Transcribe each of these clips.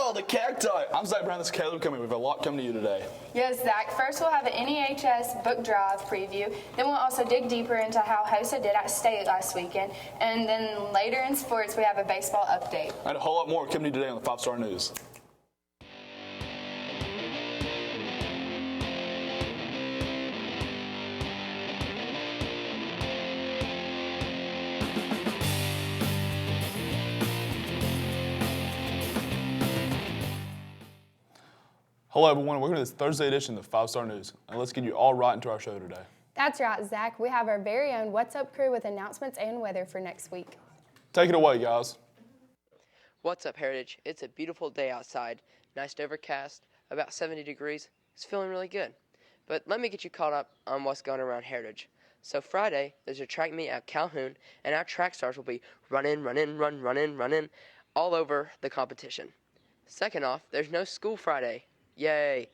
Wow, the cacti. I'm Zach Brown, this is Caleb coming. We have a lot coming to you today. Yes, Zach. First, we'll have an NEHS book drive preview. Then we'll also dig deeper into how HOSA did at state last weekend. And then later in sports, we have a baseball update. And a whole lot more coming to you today on the 5 Star News. Hello everyone, welcome to this Thursday edition of the 5 Star News. And let's get you all right into our show today. That's right, Zach. We have our very own What's Up crew with announcements and weather for next week. Take it away, guys. What's up, Heritage? It's a beautiful day outside. Nice to overcast, about 70 degrees. It's feeling really good. But let me get you caught up on what's going around Heritage. So Friday, there's a track meet at Calhoun, and our track stars will be running all over the competition. Second off, there's no school Friday. Yay.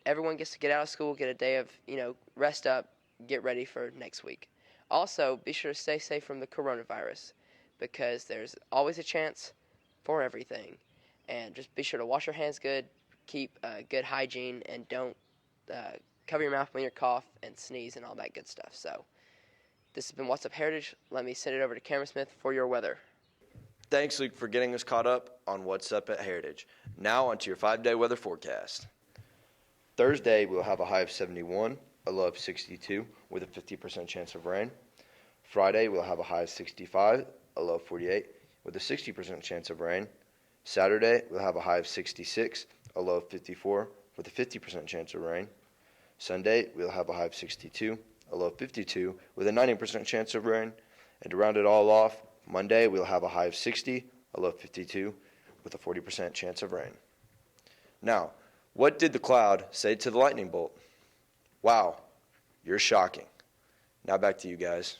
Everyone gets to get out of school, get a day of, rest up, get ready for next week. Also, be sure to stay safe from the coronavirus because there's always a chance for everything. And just be sure to wash your hands good, keep good hygiene, and don't cover your mouth when you cough and sneeze and all that good stuff. So this has been What's Up Heritage. Let me send it over to Cameron Smith for your weather. Thanks, Luke, for getting us caught up on What's Up at Heritage. Now onto your 5-day weather forecast. Thursday, we'll have a high of 71, a low of 62, with a 50% chance of rain. Friday, we'll have a high of 65, a low of 48, with a 60% chance of rain. Saturday, we'll have a high of 66, a low of 54, with a 50% chance of rain. Sunday, we'll have a high of 62, a low of 52, with a 90% chance of rain. And to round it all off, Monday, we'll have a high of 60, a low of 52, with a 40% chance of rain. Now, what did the cloud say to the lightning bolt? Wow, you're shocking. Now back to you guys.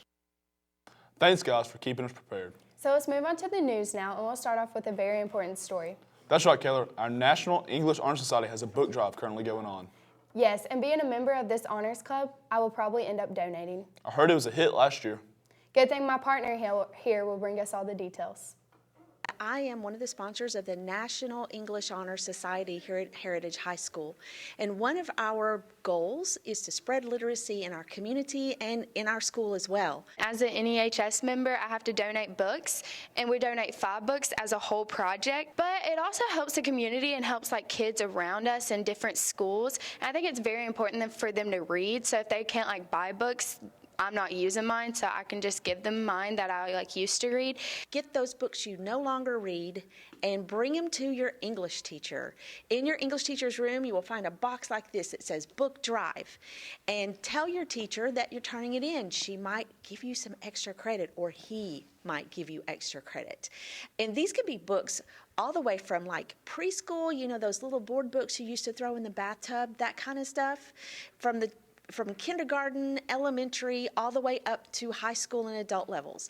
Thanks, guys, for keeping us prepared. So let's move on to the news now, and we'll start off with a very important story. That's right, Keller. Our National English Honor Society has a book drive currently going on. Yes, and being a member of this honors club, I will probably end up donating. I heard it was a hit last year. Good thing my partner here will bring us all the details. I am one of the sponsors of the National English Honor Society here at Heritage High School. And one of our goals is to spread literacy in our community and in our school as well. As an NEHS member, I have to donate books, and we donate 5 books as a whole project. But it also helps the community and helps kids around us in different schools. And I think it's very important for them to read. So if they can't buy books, I'm not using mine, so I can just give them mine that I used to read. Get those books you no longer read and bring them to your English teacher. In your English teacher's room, you will find a box like this that says Book Drive. And tell your teacher that you're turning it in. She might give you some extra credit, or he might give you extra credit. And these could be books all the way from preschool, those little board books you used to throw in the bathtub, that kind of stuff, from kindergarten, elementary, all the way up to high school and adult levels.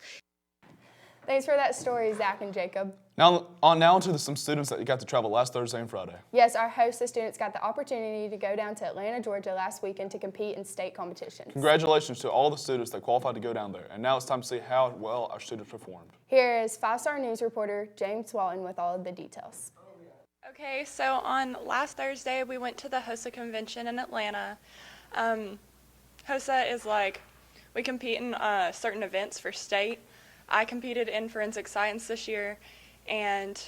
Thanks for that story, Zach and Jacob. Now on to some students that got to travel last Thursday and Friday. Yes, our HOSA students got the opportunity to go down to Atlanta, Georgia last weekend to compete in state competitions. Congratulations to all the students that qualified to go down there. And now it's time to see how well our students performed. Here is 5 Star News reporter James Walton with all of the details. Okay, so on last Thursday, we went to the HOSA convention in Atlanta. HOSA is we compete in certain events for state. I competed in forensic science this year, and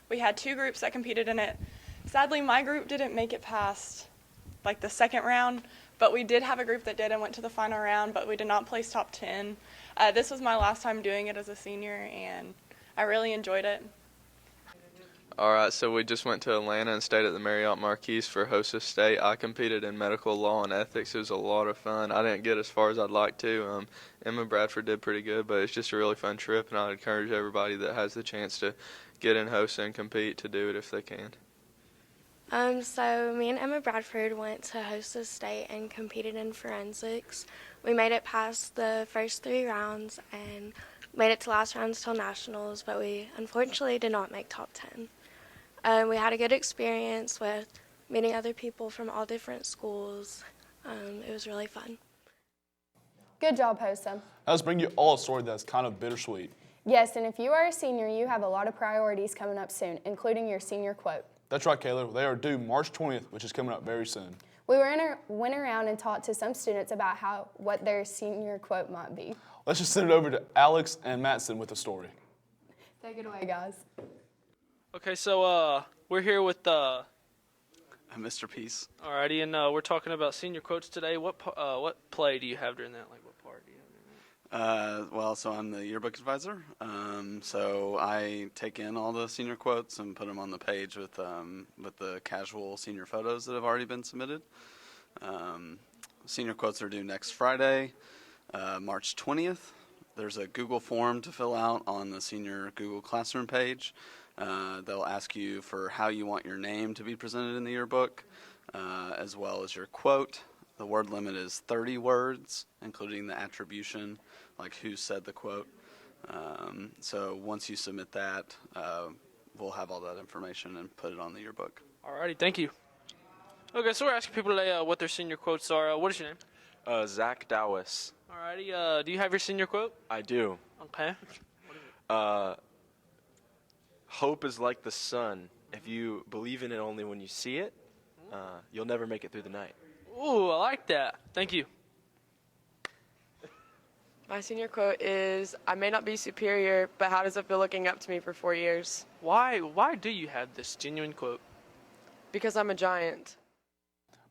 we had 2 groups that competed in it. Sadly, my group didn't make it past the second round, but we did have a group that did and went to the final round, but we did not place top 10. This was my last time doing it as a senior, and I really enjoyed it. All right, so we just went to Atlanta and stayed at the Marriott Marquis for HOSA State. I competed in medical law and ethics. It was a lot of fun. I didn't get as far as I'd like to. Emma Bradford did pretty good, but it's just a really fun trip, and I'd encourage everybody that has the chance to get in HOSA and compete to do it if they can. So me and Emma Bradford went to HOSA State and competed in forensics. We made it past the first 3 rounds and made it to last rounds till nationals, but we unfortunately did not make top 10. We had a good experience with meeting other people from all different schools. It was really fun. Good job, HOSA. Now let's bring you all a story that's kind of bittersweet. Yes, and if you are a senior, you have a lot of priorities coming up soon, including your senior quote. That's right, Kayla. They are due March 20th, which is coming up very soon. We went around and talked to some students about what their senior quote might be. Let's just send it over to Alex and Matson with the story. Take it away, guys. Okay, so we're here with Mr. Peace. alrighty, and we're talking about senior quotes today. What play do you have during that? Like, what part do you have during that? Well, so I'm the yearbook advisor. So I take in all the senior quotes and put them on the page with the casual senior photos that have already been submitted. Senior quotes are due next Friday, March 20th. There's a Google form to fill out on the senior Google Classroom page. They'll ask you for how you want your name to be presented in the yearbook, as well as your quote. The word limit is 30 words, including the attribution, like who said the quote. So once you submit that, we'll have all that information and put it on the yearbook. Alrighty, thank you. Okay, so we're asking people today what their senior quotes are. What is your name? ZACK DOWIS. Alrighty, do you have your senior quote? I do. Okay. Hope is like the sun. If you believe in it only when you see it, you'll never make it through the night. Ooh, I like that. Thank you. My senior quote is, I may not be superior, but how does it feel looking up to me for 4 years? Why do you have this genuine quote? Because I'm a giant.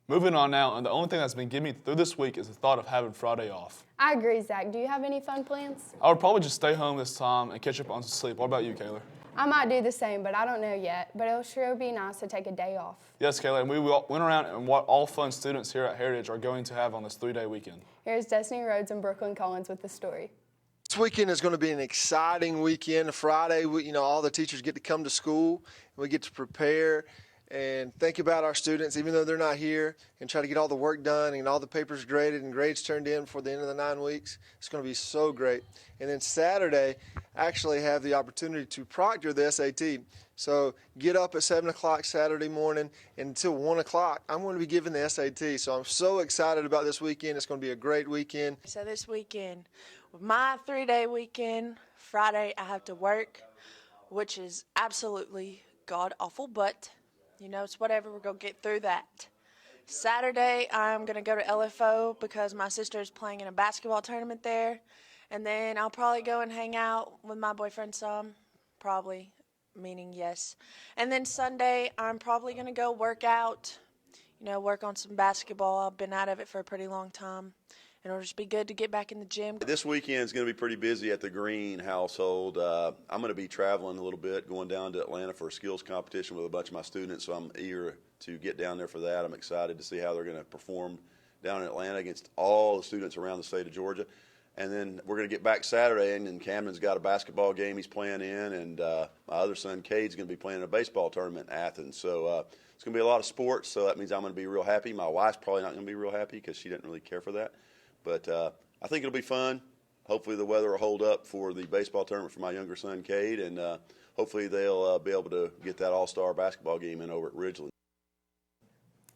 Moving on now, and the only thing that's been getting me through this week is the thought of having Friday off. I agree, Zach. Do you have any fun plans? I would probably just stay home this time and catch up on some sleep. What about you, Kayla? I might do the same, but I don't know yet. But it'll sure be nice to take a day off. Yes, Kayla, and we went around and what all fun students here at Heritage are going to have on this 3-day weekend. Here's Destiny Rhodes and Brooklyn Collins with the story. This weekend is going to be an exciting weekend. Friday, all the teachers get to come to school, and we get to prepare and think about our students, even though they're not here, and try to get all the work done and all the papers graded and grades turned in for the end of the 9 weeks. It's going to be so great. And then Saturday, I actually have the opportunity to proctor the SAT. So get up at 7 o'clock Saturday morning, and until 1 o'clock, I'm going to be giving the SAT. So I'm so excited about this weekend. It's going to be a great weekend. So this weekend, with my 3-day weekend, Friday I have to work, which is absolutely god-awful, but it's whatever. We're going to get through that. Saturday, I'm going to go to LFO because my sister is playing in a basketball tournament there. And then I'll probably go and hang out with my boyfriend some. Probably, meaning yes. And then Sunday, I'm probably going to go work out, work on some basketball. I've been out of it for a pretty long time. And it'll just be good to get back in the gym. This weekend is going to be pretty busy at the Green household. I'm going to be traveling a little bit, going down to Atlanta for a skills competition with a bunch of my students, so I'm eager to get down there for that. I'm excited to see how they're going to perform down in Atlanta against all the students around the state of Georgia. And then we're going to get back Saturday, and Camden's got a basketball game he's playing in, and my other son, Cade's going to be playing in a baseball tournament in Athens. So it's going to be a lot of sports, so that means I'm going to be real happy. My wife's probably not going to be real happy because she didn't really care for that. But I think it'll be fun. Hopefully the weather will hold up for the baseball tournament for my younger son, Cade, and hopefully they'll be able to get that all-star basketball game in over at Ridgeland.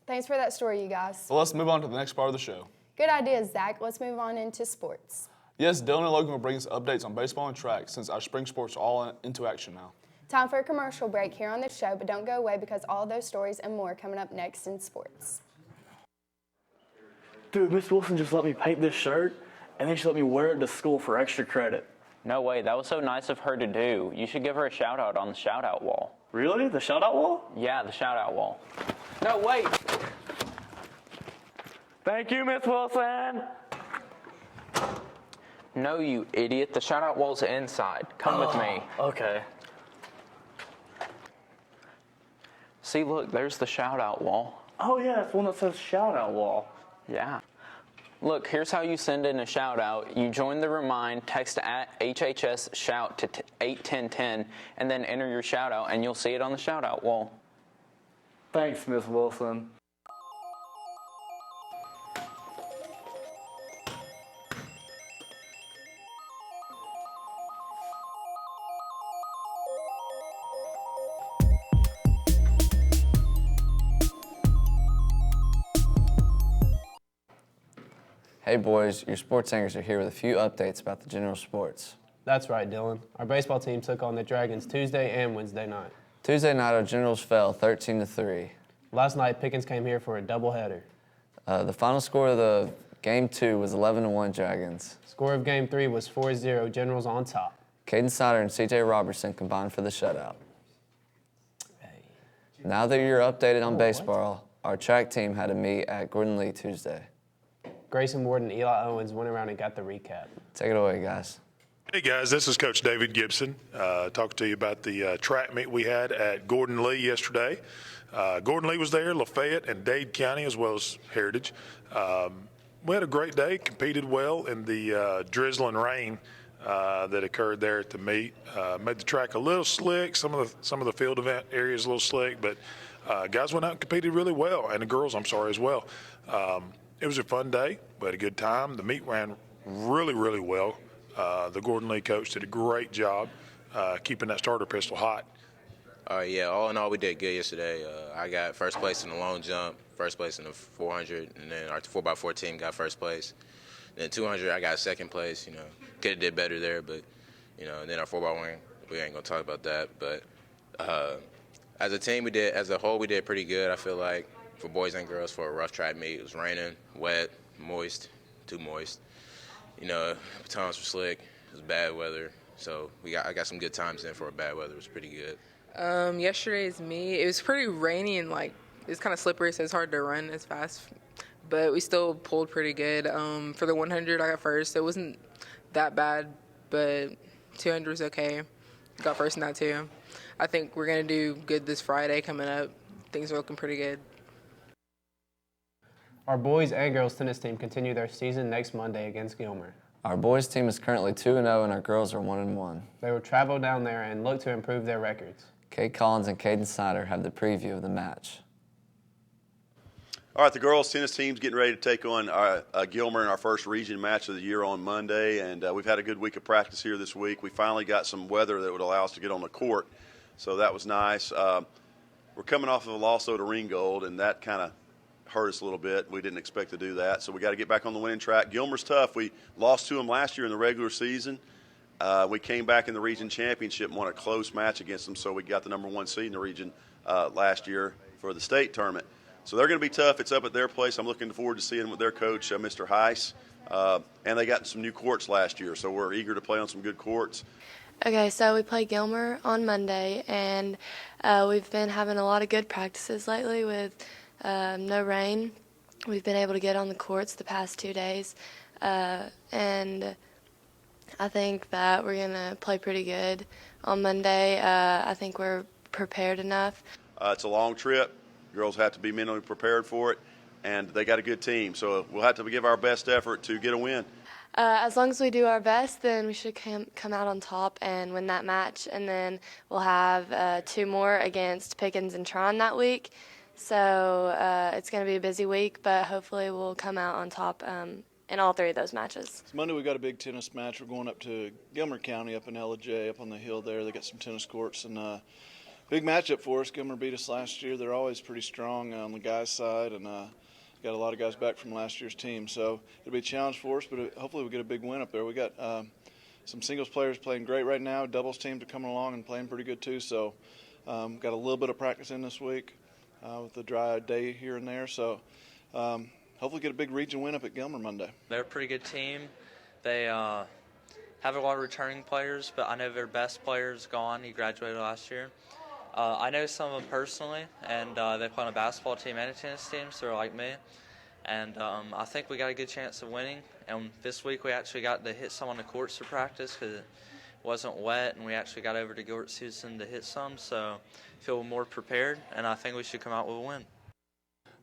Thanks for that story, you guys. Well, let's move on to the next part of the show. Good idea, Zach. Let's move on into sports. Yes, Dylan and Logan will bring us updates on baseball and track since our spring sports are all into action now. Time for a commercial break here on the show, but don't go away because all those stories and more coming up next in sports. Dude, Miss Wilson just let me paint this shirt, and then she let me wear it to school for extra credit. No way, that was so nice of her to do. You should give her a shout out on the shout out wall. Really? The shout out wall? Yeah, the shout out wall. No, wait. Thank you, Miss Wilson. No, you idiot. The shout out wall's inside. Come with me. Okay. See, look, there's the shout out wall. Oh, yeah, it's one that says shout out wall. Yeah. Look, here's how you send in a shout out. You join the Remind, text at HHS shout to 81010, and then enter your shout out, and you'll see it on the shout out wall. Thanks, Miss Wilson. Hey boys, your sports anchors are here with a few updates about the general sports. That's right, Dylan. Our baseball team took on the Dragons Tuesday and Wednesday night. Tuesday night, our Generals fell 13-3. Last night, Pickens came here for a doubleheader. The final score of the Game 2 was 11-1 Dragons. Score of Game 3 was 4-0, Generals on top. Caden Snyder and C.J. Robertson combined for the shutout. Now that you're updated on baseball, our track team had a meet at Gordon Lee Tuesday. Grayson Ward and Eli Owens went around and got the recap. Take it away, guys. Hey guys, this is Coach David Gibson talking to you about the track meet we had at Gordon Lee yesterday. Gordon Lee was there, Lafayette and Dade County, as well as Heritage. We had a great day, competed well in the drizzling rain that occurred there at the meet. Made the track a little slick, some of the field event areas a little slick, but guys went out and competed really well, and the girls, I'm sorry, as well. It was a fun day. We had a good time. The meet ran really, really well. The Gordon Lee coach did a great job keeping that starter pistol hot. Yeah, all in all, we did good yesterday. I got first place in the long jump, first place in the 400, and then our 4x4 team got first place. Then 200, I got second place. You know, could have did better there, but you know. And then our 4x1, we ain't gonna talk about that. But as a team, as a whole, we did pretty good. I feel like for boys and girls for a rough track meet, it was raining, wet, moist, too moist. You know, batons were slick. It was bad weather, so I got some good times in for a bad weather. It was pretty good. Yesterday's meet, it was pretty rainy and it was kind of slippery, so it's hard to run as fast. But we still pulled pretty good. For the 100, I got first. It wasn't that bad, but 200 was okay. Got first in that too. I think we're gonna do good this Friday coming up. Things are looking pretty good. Our boys and girls tennis team continue their season next Monday against Gilmer. Our boys team is currently 2-0 and our girls are 1-1. They will travel down there and look to improve their records. Kate Collins and Caden Snyder have the preview of the match. All right, the girls tennis team's getting ready to take on Gilmer in our first region match of the year on Monday, and we've had a good week of practice here this week. We finally got some weather that would allow us to get on the court, so that was nice. We're coming off of a loss to Ringgold, and that kind of hurt us a little bit. We didn't expect to do that, so we got to get back on the winning track. Gilmer's tough. We lost to them last year in the regular season. We came back in the region championship and won a close match against them, so we got the #1 seed in the region last year for the state tournament. So they're going to be tough. It's up at their place. I'm looking forward to seeing with their coach, Mr. Heiss. And they got some new courts last year, so we're eager to play on some good courts. Okay, so we play Gilmer on Monday, and we've been having a lot of good practices lately with no rain. We've been able to get on the courts the past 2 days, and I think that we're going to play pretty good on Monday. I think we're prepared enough. It's a long trip. Girls have to be mentally prepared for it, and they got a good team. So we'll have to give our best effort to get a win. As long as we do our best, then we should come out on top and win that match. And then we'll have 2 more against Pickens and Tron that week. So it's going to be a busy week, but hopefully we'll come out on top in all 3 of those matches. So Monday we got a big tennis match. We're going up to Gilmer County up in LJ, up on the hill there. They got some tennis courts, and big matchup for us. Gilmer beat us last year. They're always pretty strong on the guys' side, and got a lot of guys back from last year's team. So it'll be a challenge for us, but hopefully we'll get a big win up there. We got some singles players playing great right now. Doubles teams are coming along and playing pretty good too. So got a little bit of practice in this week with the dry day here and there. So hopefully get a big region win up at Gilmer Monday. They're a pretty good team. They have a lot of returning players, but I know their best player is gone. He graduated last year. I know some of them personally, and they play on a basketball team and a tennis team, so they're like me. And I think we got a good chance of winning. And this week we actually got to hit some on the courts to practice because it wasn't wet, and we actually got over to Gilbert Susan to hit some, so feel more prepared, and I think we should come out with a win.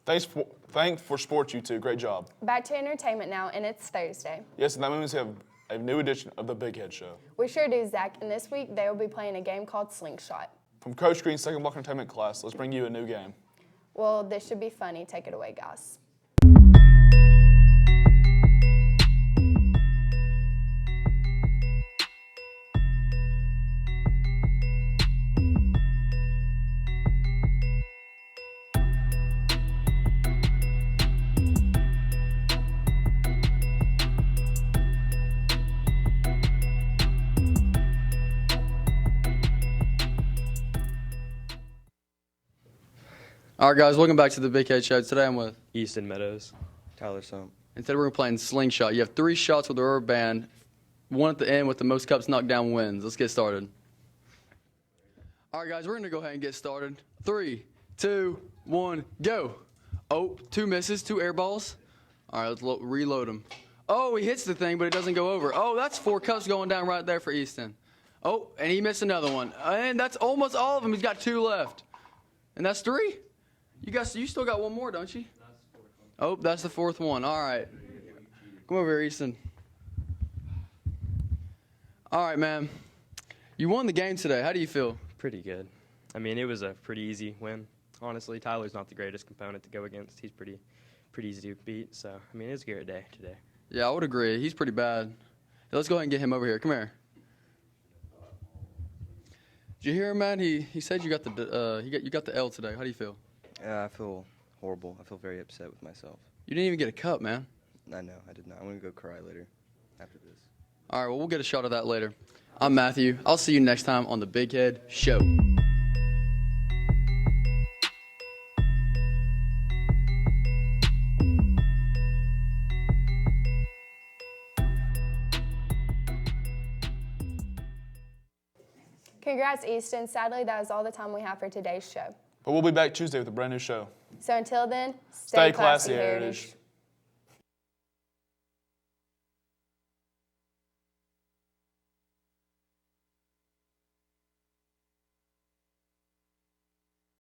Thanks for sports, you two. Great job. Back to entertainment now, and it's Thursday. Yes, and that means we have a new edition of the Big Head Show. We sure do, Zach, and this week they will be playing a game called Slingshot. From Coach Green's second block entertainment class, let's bring you a new game. Well, this should be funny. Take it away, guys. All right, guys, welcome back to the Big Head Show. Today I'm with Easton Meadows, Tyler Sump. And today we're playing slingshot. You have 3 shots with the rubber band. One at the end with the most cups knocked down wins. Let's get started. All right, guys, we're going to go ahead and get started. 3, 2, 1, go. Oh, 2 misses, 2 air balls. All right, let's reload them. Oh, he hits the thing, but it doesn't go over. Oh, that's 4 cups going down right there for Easton. Oh, and he missed another one. And that's almost all of them. He's got 2 left. And that's 3? You still got 1 more, don't you? Oh, that's the 4th one. All right. Come over here, Easton. All right, man. You won the game today. How do you feel? Pretty good. I mean, it was a pretty easy win. Honestly, Tyler's not the greatest component to go against. He's pretty easy to beat. So, I mean, it was a great day today. Yeah, I would agree. He's pretty bad. Let's go ahead and get him over here. Come here. Did you hear him, man? He said you got the L today. How do you feel? Yeah, I feel horrible. I feel very upset with myself. You didn't even get a cup, man. I know, I did not. I'm going to go cry later after this. All right, well, we'll get a shot of that later. I'm Matthew. I'll see you next time on the Big Head Show. Congrats, Easton. Sadly, that is all the time we have for today's show. But we'll be back Tuesday with a brand new show. So until then, stay classy, Heritage.